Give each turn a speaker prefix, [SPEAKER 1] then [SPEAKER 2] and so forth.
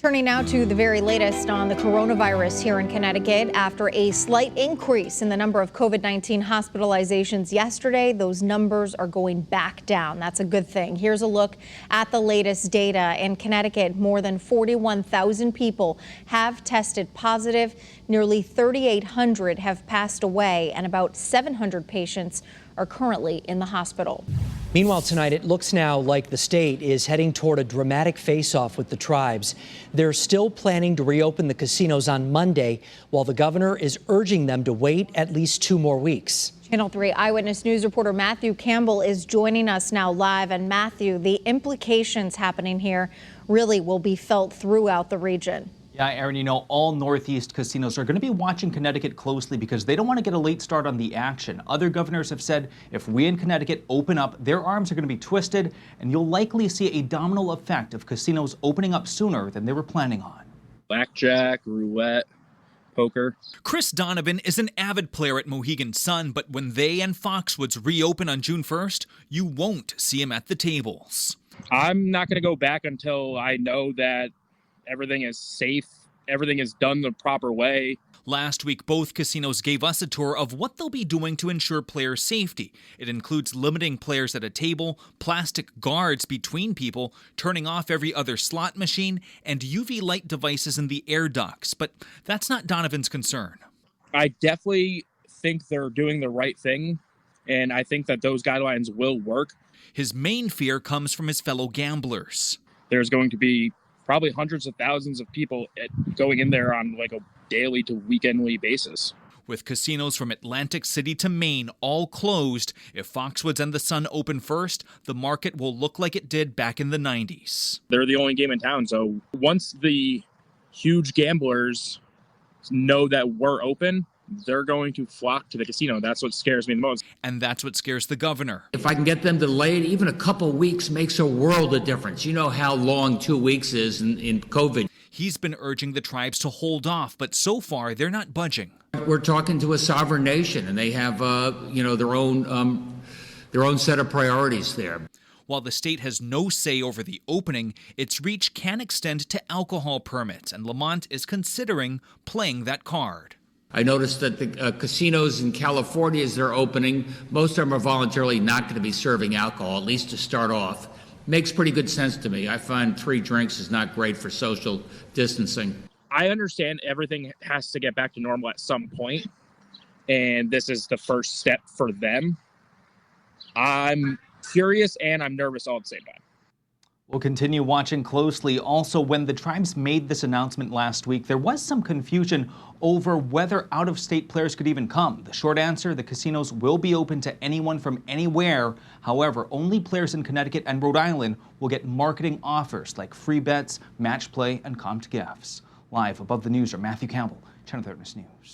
[SPEAKER 1] Turning now to the very latest on the coronavirus here in Connecticut. After a slight increase in the number of COVID-19 hospitalizations yesterday, those numbers are going back down. That's a good thing. Here's a look at the latest data. In Connecticut, more than 41,000 people have tested positive. Nearly 3,800 have passed away, and about 700 patients are currently in the hospital.
[SPEAKER 2] Meanwhile, tonight, it looks now like the state is heading toward a dramatic face-off with the tribes. They're still planning to reopen the casinos on Monday, while the governor is urging them to wait at least 2 more weeks.
[SPEAKER 1] Channel 3 Eyewitness News reporter Matthew Campbell is joining us now live. And Matthew, the implications happening here really will be felt throughout the region.
[SPEAKER 3] Yeah, Aaron, you know, all Northeast casinos are going to be watching Connecticut closely because they don't want to get a late start on the action. Other governors have said if we in Connecticut open up, their arms are going to be twisted, and you'll likely see a domino effect of casinos opening up sooner than they were planning on.
[SPEAKER 4] Blackjack, roulette, poker.
[SPEAKER 5] Chris Donovan is an avid player at Mohegan Sun, but when they and Foxwoods reopen on June 1st, you won't see him at the tables.
[SPEAKER 4] I'm not going to go back until I know that everything is safe, everything is done the proper way.
[SPEAKER 5] Last week, both casinos gave us a tour of what they'll be doing to ensure player safety. It includes limiting players at a table, plastic guards between people, turning off every other slot machine, and UV light devices in the air ducts. But that's not Donovan's concern.
[SPEAKER 4] I definitely think they're doing the right thing, and I think that those guidelines will work.
[SPEAKER 5] His main fear comes from his fellow gamblers.
[SPEAKER 4] There's going to be probably hundreds of thousands of people going in there on like a daily to weekendly basis.
[SPEAKER 5] With casinos from Atlantic City to Maine all closed, if Foxwoods and the Sun open first, the market will look like it did back in the 90s.
[SPEAKER 4] They're the only game in town, so once the huge gamblers know that we're open, they're going to flock to the casino. That's what scares me the most.
[SPEAKER 5] And that's what scares the governor.
[SPEAKER 6] If I can get them to delay it, even a couple weeks makes a world of difference. You know how long 2 weeks is in COVID.
[SPEAKER 5] He's been urging the tribes to hold off, but so far they're not budging.
[SPEAKER 6] We're talking to a sovereign nation, and they have their own set of priorities there.
[SPEAKER 5] While the state has no say over the opening, its reach can extend to alcohol permits, and Lamont is considering playing that card.
[SPEAKER 6] I noticed that the casinos in California, as they're opening, most of them are voluntarily not going to be serving alcohol, at least to start off. Makes pretty good sense to me. I find 3 drinks is not great for social distancing.
[SPEAKER 4] I understand everything has to get back to normal at some point, and this is the first step for them. I'm curious and I'm nervous all at the same time.
[SPEAKER 3] We'll continue watching closely. Also, when the tribes made this announcement last week, there was some confusion over whether out-of-state players could even come. The short answer, the casinos will be open to anyone from anywhere. However, only players in Connecticut and Rhode Island will get marketing offers like free bets, match play, and comped gifts. Live above the newsroom, Matthew Campbell, Channel 3 News.